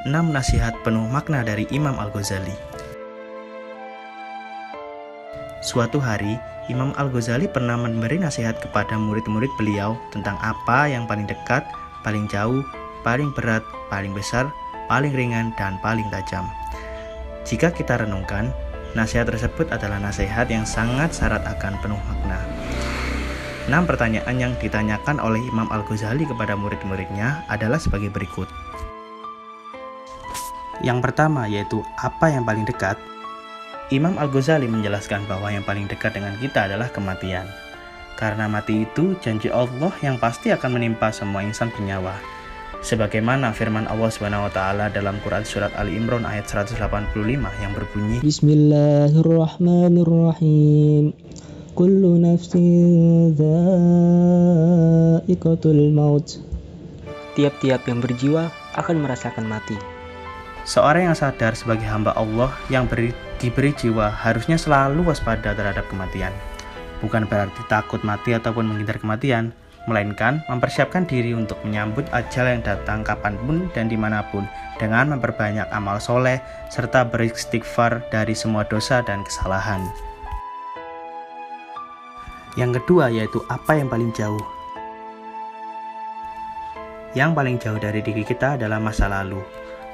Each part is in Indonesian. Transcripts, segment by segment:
6 nasihat penuh makna dari Imam Al-Ghazali. Suatu hari, Imam Al-Ghazali pernah memberi nasihat kepada murid-murid beliau tentang apa yang paling dekat, paling jauh, paling berat, paling besar, paling ringan, dan paling tajam. Jika kita renungkan, nasihat tersebut adalah nasihat yang sangat syarat akan penuh makna. 6 pertanyaan yang ditanyakan oleh Imam Al-Ghazali kepada murid-muridnya adalah sebagai berikut. Yang pertama yaitu apa yang paling dekat. Imam Al-Ghazali menjelaskan bahwa yang paling dekat dengan kita adalah kematian. Karena mati itu janji Allah yang pasti akan menimpa semua insan bernyawa. Sebagaimana firman Allah SWT dalam Quran Surat Ali Imran ayat 185 yang berbunyi, Bismillahirrahmanirrahim. Kullu nafsin dha'iqatul maut. Tiap-tiap yang berjiwa akan merasakan mati. Seorang yang sadar sebagai hamba Allah yang diberi jiwa harusnya selalu waspada terhadap kematian. Bukan berarti takut mati ataupun menghindar kematian, melainkan mempersiapkan diri untuk menyambut ajal yang datang kapanpun dan dimanapun dengan memperbanyak amal soleh serta beristighfar dari semua dosa dan kesalahan. Yang kedua yaitu apa yang paling jauh. Yang paling jauh dari diri kita adalah masa lalu.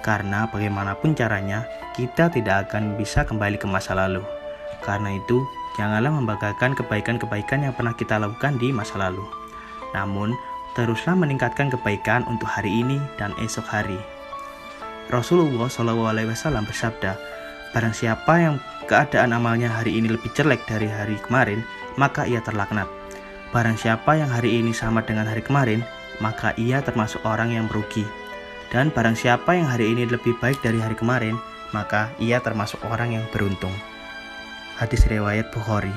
Karena bagaimanapun caranya, kita tidak akan bisa kembali ke masa lalu. Karena itu, janganlah membanggakan kebaikan-kebaikan yang pernah kita lakukan di masa lalu. Namun, teruslah meningkatkan kebaikan untuk hari ini dan esok hari. Rasulullah SAW bersabda, barang siapa yang keadaan amalnya hari ini lebih jelek dari hari kemarin, maka ia terlaknat. Barang siapa yang hari ini sama dengan hari kemarin, maka ia termasuk orang yang merugi. Dan barang siapa yang hari ini lebih baik dari hari kemarin, maka ia termasuk orang yang beruntung. Hadis riwayat Bukhari.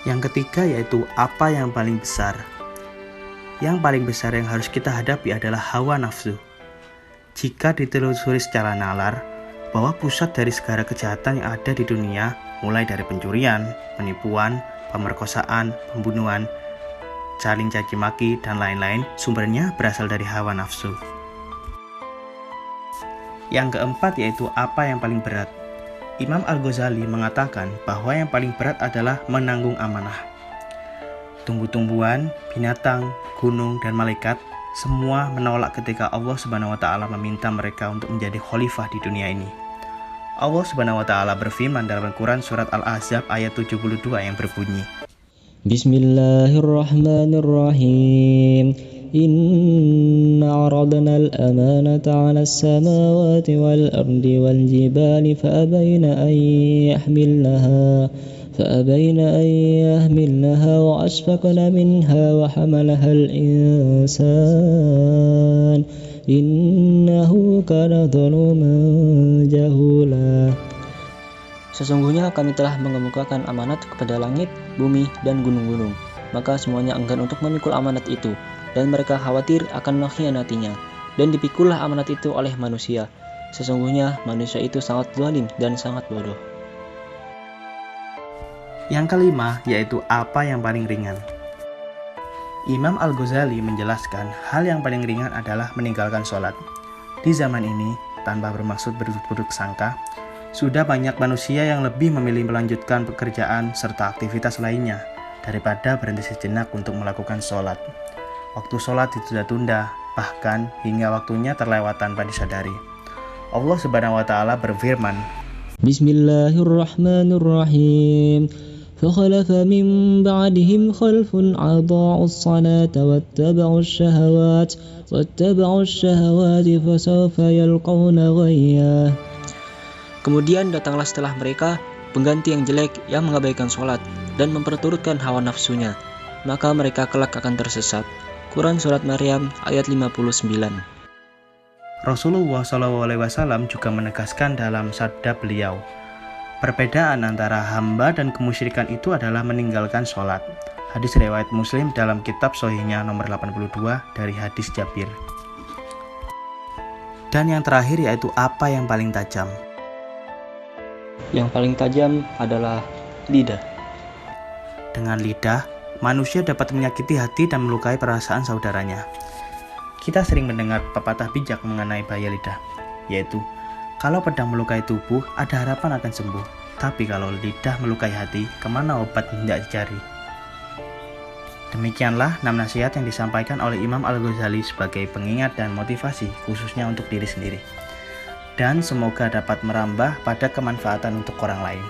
Yang ketiga yaitu apa yang paling besar. Yang paling besar yang harus kita hadapi adalah hawa nafsu. Jika ditelusuri secara nalar, bahwa pusat dari segala kejahatan yang ada di dunia, mulai dari pencurian, penipuan, pemerkosaan, pembunuhan, saling caci maki, dan lain-lain, sumbernya berasal dari hawa nafsu. Yang keempat yaitu apa yang paling berat. Imam Al-Ghazali mengatakan bahwa yang paling berat adalah menanggung amanah. Tumbuh-tumbuhan, binatang, gunung, dan malaikat semua menolak ketika Allah SWT meminta mereka untuk menjadi khalifah di dunia ini. Allah SWT berfirman dalam Al-Quran Surat Al-Ahzab ayat 72 yang berbunyi, Bismillahirrahmanirrahim. Inna aradna al-amanata 'ala as-samawati wal-ardi wal-jibali fa'abayna an yahmilnaha wa ashfaqna minha wa hamalaha al-insan innahu kana zaluman jahula. Sesungguhnya kami telah mengemukakan amanat kepada langit, bumi, dan gunung-gunung. Maka semuanya enggan untuk memikul amanat itu, dan mereka khawatir akan mengkhianatinya. Dan dipikullah amanat itu oleh manusia. Sesungguhnya manusia itu sangat zalim dan sangat bodoh. Yang kelima yaitu apa yang paling ringan. Imam Al-Ghazali menjelaskan hal yang paling ringan adalah meninggalkan sholat. Di zaman ini, tanpa bermaksud berburuk sangka, sudah banyak manusia yang lebih memilih melanjutkan pekerjaan serta aktivitas lainnya daripada berhenti sejenak untuk melakukan sholat. Waktu sholat ditunda-tunda, bahkan hingga waktunya terlewat tanpa disadari. Allah SWT berfirman, Bismillahirrahmanirrahim. فخلف من بعدهم خلف أضاعوا الصلاة واتبعوا الشهوات فسوف يلقون غيا. Kemudian datanglah setelah mereka pengganti yang jelek yang mengabaikan sholat dan memperturutkan hawa nafsunya, maka mereka kelak akan tersesat. Quran Surat Maryam ayat 59. Rasulullah SAW juga menegaskan dalam sabda beliau, perbedaan antara hamba dan kemusyrikan itu adalah meninggalkan sholat. Hadis riwayat Muslim dalam kitab Sahihnya nomor 82 dari hadis Jabir. Dan yang terakhir yaitu apa yang paling tajam. Yang paling tajam adalah lidah. Dengan lidah, manusia dapat menyakiti hati dan melukai perasaan saudaranya. Kita sering mendengar pepatah bijak mengenai bahaya lidah, yaitu, kalau pedang melukai tubuh, ada harapan akan sembuh. Tapi kalau lidah melukai hati, kemana obat hendak dicari? Demikianlah 6 nasihat yang disampaikan oleh Imam Al-Ghazali sebagai pengingat dan motivasi khususnya untuk diri sendiri. Dan semoga dapat merambah pada kemanfaatan untuk orang lain.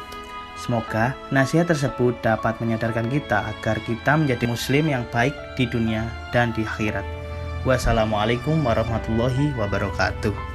Semoga nasihat tersebut dapat menyadarkan kita agar kita menjadi muslim yang baik di dunia dan di akhirat. Wassalamualaikum warahmatullahi wabarakatuh.